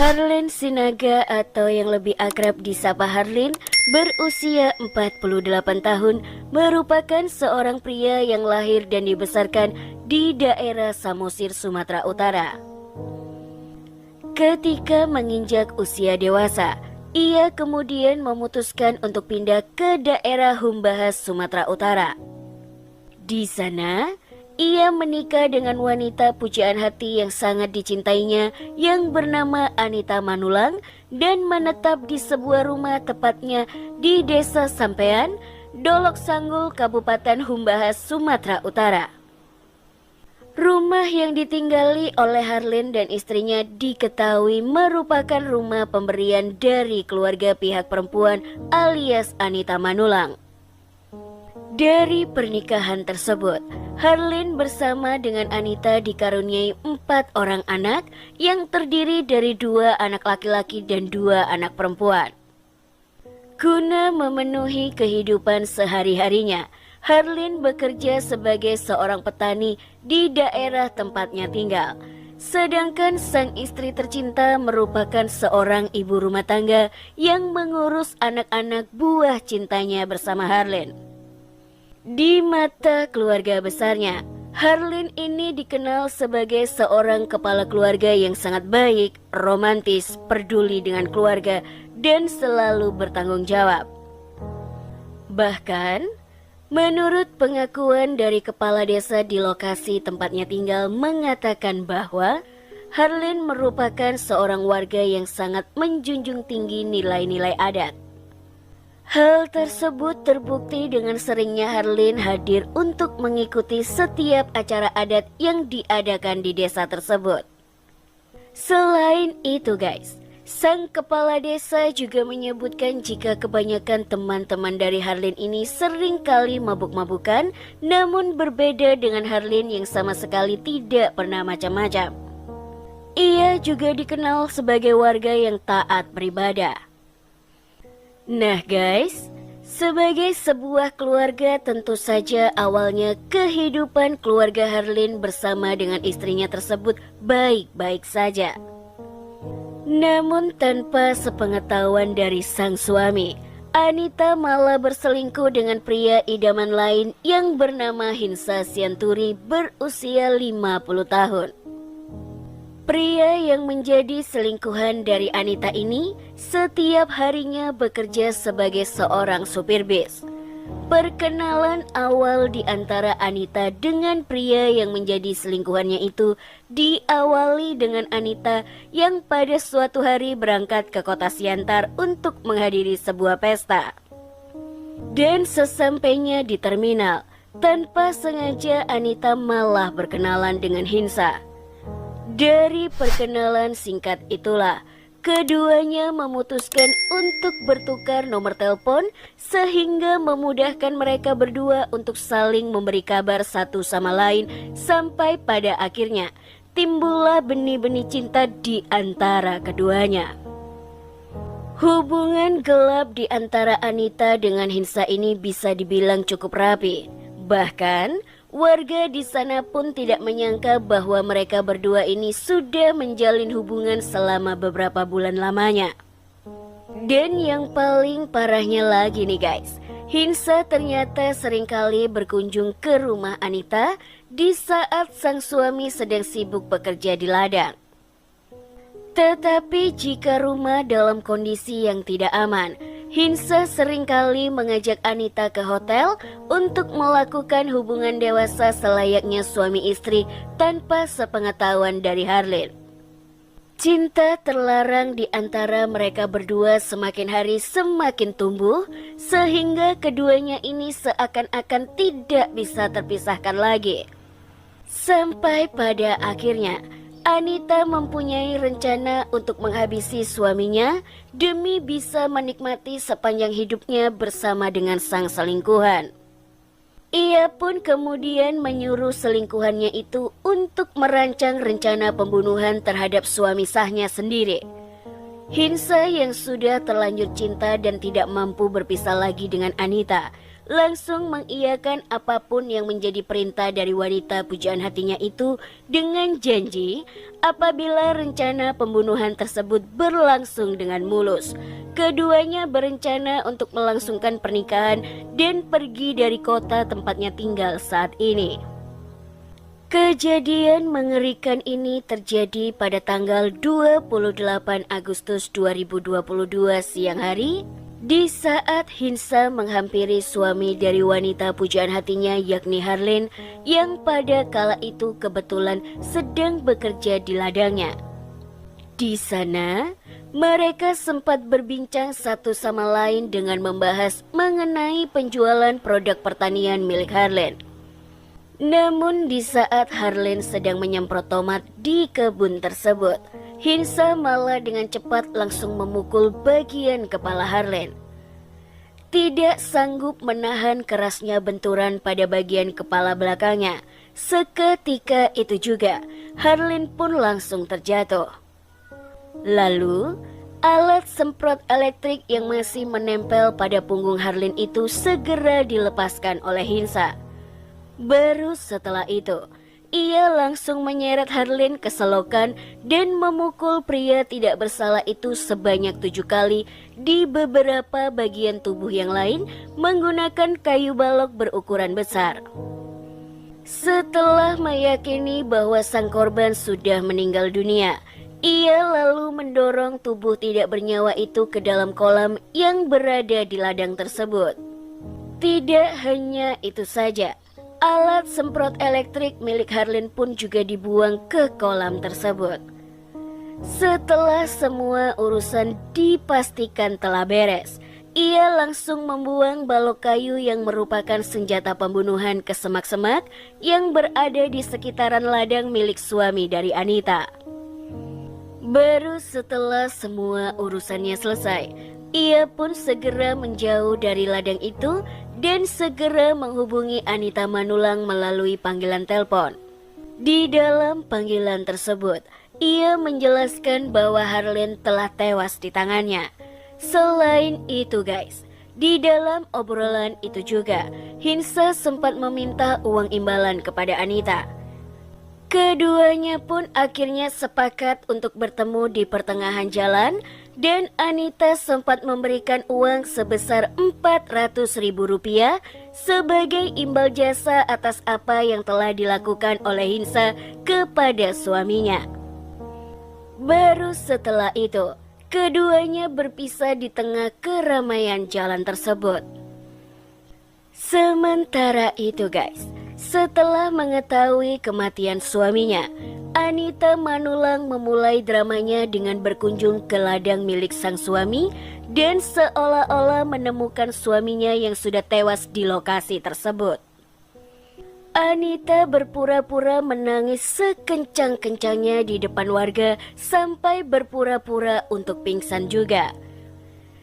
Harlin Sinaga atau yang lebih akrab disapa Harlin berusia 48 tahun merupakan seorang pria yang lahir dan dibesarkan di daerah Samosir, Sumatera Utara. Ketika menginjak usia dewasa, ia kemudian memutuskan untuk pindah ke daerah Humbahas, Sumatera Utara. Di sana, ia menikah dengan wanita pujaan hati yang sangat dicintainya yang bernama Anita Manulang dan menetap di sebuah rumah tepatnya di Desa Sampean, Dolok Sanggul, Kabupaten Humbahas, Sumatera Utara. Rumah yang ditinggali oleh Harlin dan istrinya diketahui merupakan rumah pemberian dari keluarga pihak perempuan alias Anita Manulang. Dari pernikahan tersebut, Harlin bersama dengan Anita dikaruniai 4 orang anak yang terdiri dari 2 anak laki-laki dan 2 anak perempuan. Guna memenuhi kehidupan sehari-harinya, Harlin bekerja sebagai seorang petani di daerah tempatnya tinggal. Sedangkan sang istri tercinta merupakan seorang ibu rumah tangga yang mengurus anak-anak buah cintanya bersama Harlin. Di mata keluarga besarnya, Harlin ini dikenal sebagai seorang kepala keluarga yang sangat baik, romantis, peduli dengan keluarga, dan selalu bertanggung jawab. Bahkan, menurut pengakuan dari kepala desa di lokasi tempatnya tinggal mengatakan bahwa Harlin merupakan seorang warga yang sangat menjunjung tinggi nilai-nilai adat. Hal tersebut terbukti dengan seringnya Harlin hadir untuk mengikuti setiap acara adat yang diadakan di desa tersebut. Selain itu guys, sang kepala desa juga menyebutkan jika kebanyakan teman-teman dari Harlin ini sering kali mabuk-mabukan, namun berbeda dengan Harlin yang sama sekali tidak pernah macam-macam. Ia juga dikenal sebagai warga yang taat beribadah. Nah guys, sebagai sebuah keluarga tentu saja awalnya kehidupan keluarga Harlin bersama dengan istrinya tersebut baik-baik saja. Namun tanpa sepengetahuan dari sang suami, Anita malah berselingkuh dengan pria idaman lain yang bernama Hinsa Sianturi berusia 50 tahun. Pria yang menjadi selingkuhan dari Anita ini setiap harinya bekerja sebagai seorang supir bis. Perkenalan awal di antara Anita dengan pria yang menjadi selingkuhannya itu diawali dengan Anita yang pada suatu hari berangkat ke kota Siantar untuk menghadiri sebuah pesta. Dan sesampainya di terminal, tanpa sengaja Anita malah berkenalan dengan Hinsa. Dari perkenalan singkat itulah, keduanya memutuskan untuk bertukar nomor telepon sehingga memudahkan mereka berdua untuk saling memberi kabar satu sama lain sampai pada akhirnya timbullah benih-benih cinta di antara keduanya. Hubungan gelap di antara Anita dengan Hinsa ini bisa dibilang cukup rapi. Bahkan warga di sana pun tidak menyangka bahwa mereka berdua ini sudah menjalin hubungan selama beberapa bulan lamanya. Dan yang paling parahnya lagi nih guys, Hinsa ternyata seringkali berkunjung ke rumah Anita di saat sang suami sedang sibuk bekerja di ladang. Tetapi jika rumah dalam kondisi yang tidak aman, Hinsa seringkali mengajak Anita ke hotel untuk melakukan hubungan dewasa selayaknya suami istri tanpa sepengetahuan dari Harlin. Cinta terlarang di antara mereka berdua semakin hari semakin tumbuh, sehingga keduanya ini seakan-akan tidak bisa terpisahkan lagi. Sampai pada akhirnya, Anita mempunyai rencana untuk menghabisi suaminya demi bisa menikmati sepanjang hidupnya bersama dengan sang selingkuhan. Ia pun kemudian menyuruh selingkuhannya itu untuk merancang rencana pembunuhan terhadap suami sahnya sendiri. Hinsa yang sudah terlanjur cinta dan tidak mampu berpisah lagi dengan Anita, langsung mengiyakan apapun yang menjadi perintah dari wanita pujaan hatinya itu dengan janji apabila rencana pembunuhan tersebut berlangsung dengan mulus. Keduanya berencana untuk melangsungkan pernikahan dan pergi dari kota tempatnya tinggal saat ini. Kejadian mengerikan ini terjadi pada tanggal 28 Agustus 2022 siang hari, di saat Hinsa menghampiri suami dari wanita pujaan hatinya yakni Harleen yang pada kala itu kebetulan sedang bekerja di ladangnya. Di sana, mereka sempat berbincang satu sama lain dengan membahas mengenai penjualan produk pertanian milik Harleen. Namun di saat Harleen sedang menyemprot tomat di kebun tersebut, Hinsa malah dengan cepat langsung memukul bagian kepala Harleen. Tidak sanggup menahan kerasnya benturan pada bagian kepala belakangnya, seketika itu juga Harleen pun langsung terjatuh. Lalu, alat semprot elektrik yang masih menempel pada punggung Harleen itu segera dilepaskan oleh Hinsa. Baru setelah itu, ia langsung menyeret Harleen ke selokan dan memukul pria tidak bersalah itu sebanyak 7 kali di beberapa bagian tubuh yang lain menggunakan kayu balok berukuran besar. Setelah meyakini bahwa sang korban sudah meninggal dunia, ia lalu mendorong tubuh tidak bernyawa itu ke dalam kolam yang berada di ladang tersebut. Tidak hanya itu saja, alat semprot elektrik milik Harleen pun juga dibuang ke kolam tersebut. Setelah semua urusan dipastikan telah beres, ia langsung membuang balok kayu yang merupakan senjata pembunuhan ke semak-semak yang berada di sekitaran ladang milik suami dari Anita. Baru setelah semua urusannya selesai, ia pun segera menjauh dari ladang itu dan segera menghubungi Anita Manulang melalui panggilan telepon. Di dalam panggilan tersebut, ia menjelaskan bahwa Harleen telah tewas di tangannya. Selain itu guys, di dalam obrolan itu juga, Hinsa sempat meminta uang imbalan kepada Anita. Keduanya pun akhirnya sepakat untuk bertemu di pertengahan jalan dan Anita sempat memberikan uang sebesar Rp400.000 sebagai imbal jasa atas apa yang telah dilakukan oleh Hinsa kepada suaminya. Baru setelah itu, keduanya berpisah di tengah keramaian jalan tersebut. Sementara itu guys, setelah mengetahui kematian suaminya, Anita Manulang memulai dramanya dengan berkunjung ke ladang milik sang suami dan seolah-olah menemukan suaminya yang sudah tewas di lokasi tersebut. Anita berpura-pura menangis sekencang-kencangnya di depan warga sampai berpura-pura untuk pingsan juga.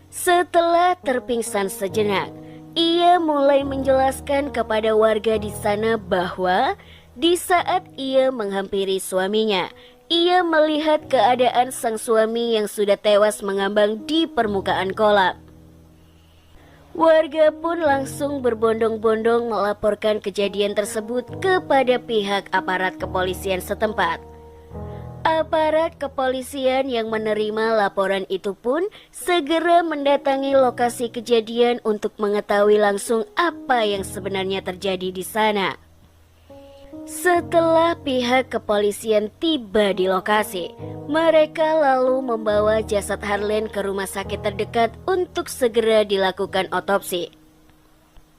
Setelah terpingsan sejenak, ia mulai menjelaskan kepada warga di sana bahwa di saat ia menghampiri suaminya, ia melihat keadaan sang suami yang sudah tewas mengambang di permukaan kolam. Warga pun langsung berbondong-bondong melaporkan kejadian tersebut kepada pihak aparat kepolisian setempat. Aparat kepolisian yang menerima laporan itu pun segera mendatangi lokasi kejadian untuk mengetahui langsung apa yang sebenarnya terjadi di sana. Setelah pihak kepolisian tiba di lokasi, mereka lalu membawa jasad Harleen ke rumah sakit terdekat untuk segera dilakukan otopsi.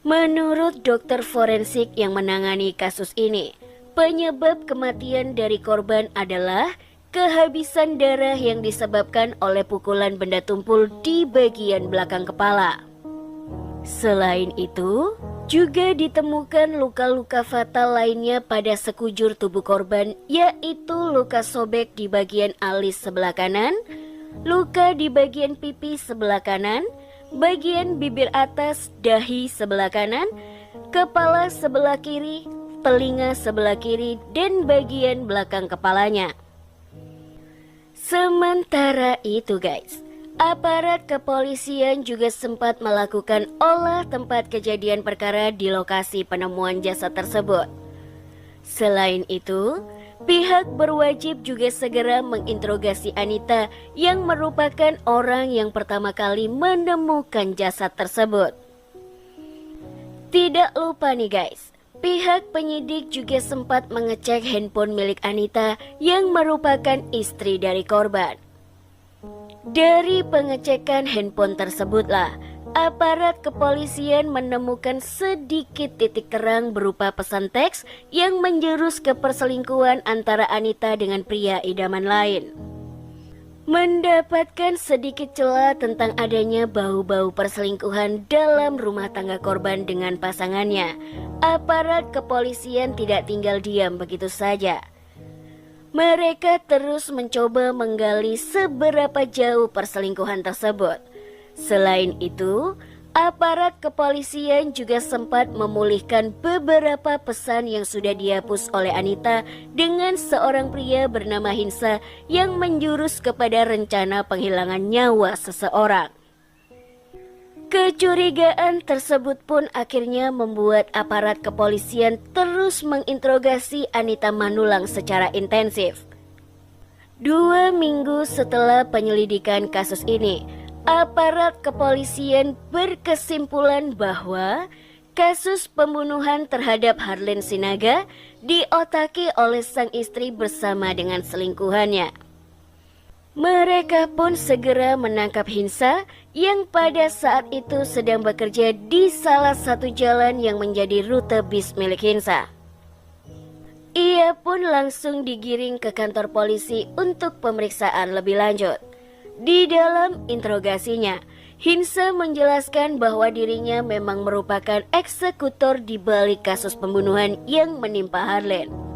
Menurut dokter forensik yang menangani kasus ini, penyebab kematian dari korban adalah kehabisan darah yang disebabkan oleh pukulan benda tumpul di bagian belakang kepala. Selain itu, juga ditemukan luka-luka fatal lainnya pada sekujur tubuh korban, yaitu luka sobek di bagian alis sebelah kanan, luka di bagian pipi sebelah kanan, bagian bibir atas dahi sebelah kanan, kepala sebelah kiri, telinga sebelah kiri, dan bagian belakang kepalanya. Sementara itu guys, Aparat kepolisian juga sempat melakukan olah tempat kejadian perkara di lokasi penemuan jasad tersebut. Selain itu, pihak berwajib juga segera menginterogasi Anita yang merupakan orang yang pertama kali menemukan jasad tersebut. Tidak lupa nih guys, pihak penyidik juga sempat mengecek handphone milik Anita yang merupakan istri dari korban. Dari pengecekan handphone tersebutlah, aparat kepolisian menemukan sedikit titik terang berupa pesan teks yang menjurus ke perselingkuhan antara Anita dengan pria idaman lain. Mendapatkan sedikit celah tentang adanya bau-bau perselingkuhan dalam rumah tangga korban dengan pasangannya, aparat kepolisian tidak tinggal diam begitu saja. Mereka terus mencoba menggali seberapa jauh perselingkuhan tersebut. Selain itu, aparat kepolisian juga sempat memulihkan beberapa pesan yang sudah dihapus oleh Anita dengan seorang pria bernama Hinsa yang menjurus kepada rencana penghilangan nyawa seseorang. Kecurigaan tersebut pun akhirnya membuat aparat kepolisian terus menginterogasi Anita Manulang secara intensif. 2 minggu setelah penyelidikan kasus ini, aparat kepolisian berkesimpulan bahwa kasus pembunuhan terhadap Harlin Sinaga diotaki oleh sang istri bersama dengan selingkuhannya. Mereka pun segera menangkap Hinsa yang pada saat itu sedang bekerja di salah satu jalan yang menjadi rute bis milik Hinsa. Ia pun langsung digiring ke kantor polisi untuk pemeriksaan lebih lanjut. Di dalam interogasinya, Hinsa menjelaskan bahwa dirinya memang merupakan eksekutor di balik kasus pembunuhan yang menimpa Harlin.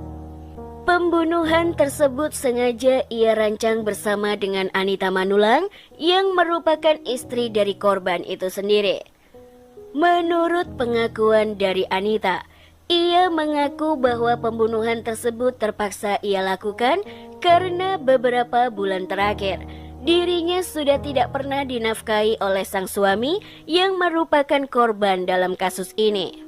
Pembunuhan tersebut sengaja ia rancang bersama dengan Anita Manulang yang merupakan istri dari korban itu sendiri. Menurut pengakuan dari Anita, ia mengaku bahwa pembunuhan tersebut terpaksa ia lakukan karena beberapa bulan terakhir dirinya sudah tidak pernah dinafkahi oleh sang suami yang merupakan korban dalam kasus ini.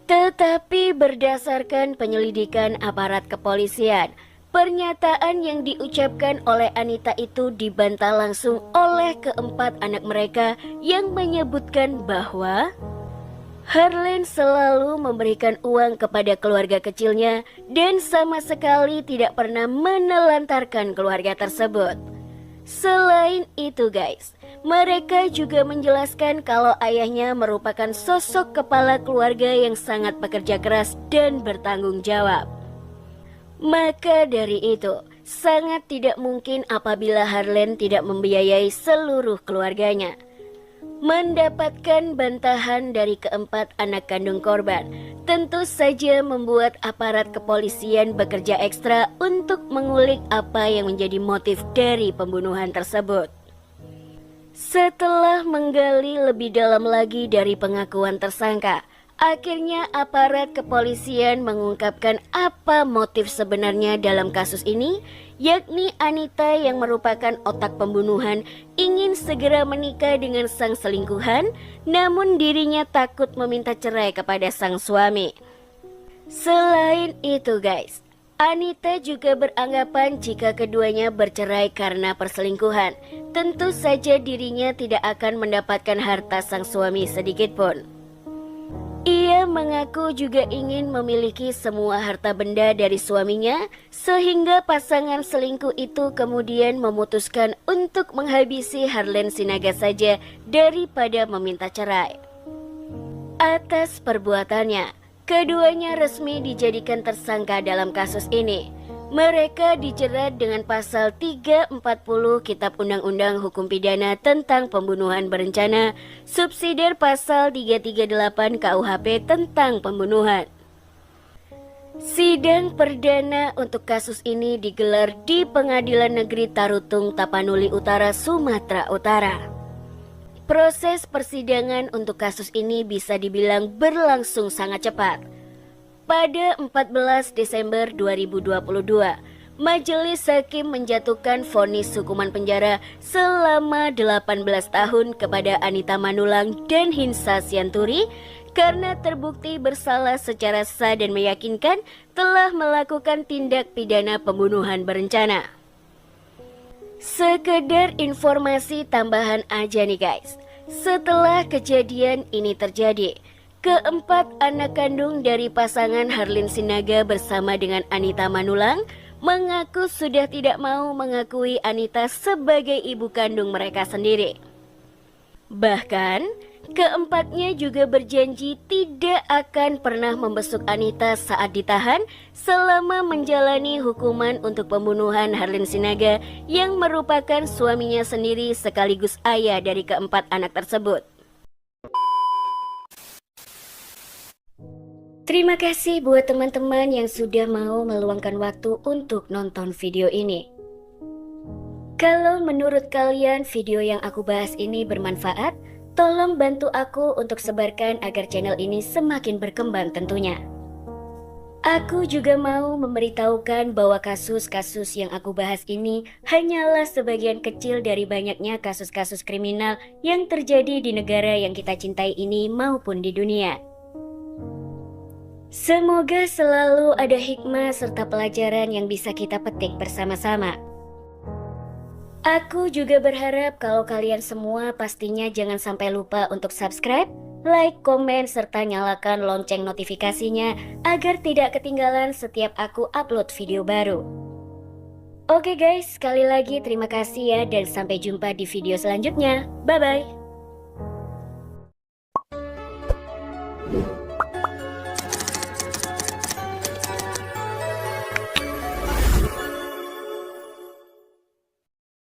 Tetapi berdasarkan penyelidikan aparat kepolisian, pernyataan yang diucapkan oleh Anita itu dibantah langsung oleh keempat anak mereka yang menyebutkan bahwa Harlin selalu memberikan uang kepada keluarga kecilnya dan sama sekali tidak pernah menelantarkan keluarga tersebut. Selain itu guys, mereka juga menjelaskan kalau ayahnya merupakan sosok kepala keluarga yang sangat pekerja keras dan bertanggung jawab. Maka dari itu, sangat tidak mungkin apabila Harlin tidak membiayai seluruh keluarganya. Mendapatkan bantahan dari keempat anak kandung korban tentu saja membuat aparat kepolisian bekerja ekstra untuk mengulik apa yang menjadi motif dari pembunuhan tersebut. Setelah menggali lebih dalam lagi dari pengakuan tersangka, akhirnya aparat kepolisian mengungkapkan apa motif sebenarnya dalam kasus ini, yakni Anita yang merupakan otak pembunuhan ingin segera menikah dengan sang selingkuhan, namun dirinya takut meminta cerai kepada sang suami. Selain itu guys, Anita juga beranggapan jika keduanya bercerai karena perselingkuhan, tentu saja dirinya tidak akan mendapatkan harta sang suami sedikitpun. Ia mengaku juga ingin memiliki semua harta benda dari suaminya, sehingga pasangan selingkuh itu kemudian memutuskan untuk menghabisi Harlin Sinaga saja daripada meminta cerai. Atas perbuatannya, keduanya resmi dijadikan tersangka dalam kasus ini. Mereka dijerat dengan pasal 340 Kitab Undang-Undang Hukum Pidana tentang Pembunuhan Berencana, subsidiar pasal 338 KUHP tentang pembunuhan. Sidang perdana untuk kasus ini digelar di Pengadilan Negeri Tarutung, Tapanuli Utara, Sumatera Utara. Proses persidangan untuk kasus ini bisa dibilang berlangsung sangat cepat. Pada 14 Desember 2022, Majelis Hakim menjatuhkan vonis hukuman penjara selama 18 tahun kepada Anita Manulang dan Hinsa Sianturi karena terbukti bersalah secara sah dan meyakinkan telah melakukan tindak pidana pembunuhan berencana. Sekedar informasi tambahan aja nih guys, setelah kejadian ini terjadi, keempat anak kandung dari pasangan Harlin Sinaga bersama dengan Anita Manulang mengaku sudah tidak mau mengakui Anita sebagai ibu kandung mereka sendiri. Bahkan, keempatnya juga berjanji tidak akan pernah membesuk Anita saat ditahan selama menjalani hukuman untuk pembunuhan Harlin Sinaga yang merupakan suaminya sendiri sekaligus ayah dari keempat anak tersebut. Terima kasih buat teman-teman yang sudah mau meluangkan waktu untuk nonton video ini. Kalau menurut kalian video yang aku bahas ini bermanfaat, tolong bantu aku untuk sebarkan agar channel ini semakin berkembang tentunya. Aku juga mau memberitahukan bahwa kasus-kasus yang aku bahas ini hanyalah sebagian kecil dari banyaknya kasus-kasus kriminal yang terjadi di negara yang kita cintai ini maupun di dunia. Semoga selalu ada hikmah serta pelajaran yang bisa kita petik bersama-sama. Aku juga berharap kalau kalian semua pastinya jangan sampai lupa untuk subscribe, like, komen, serta nyalakan lonceng notifikasinya agar tidak ketinggalan setiap aku upload video baru. Oke guys, sekali lagi terima kasih ya dan sampai jumpa di video selanjutnya. Bye-bye.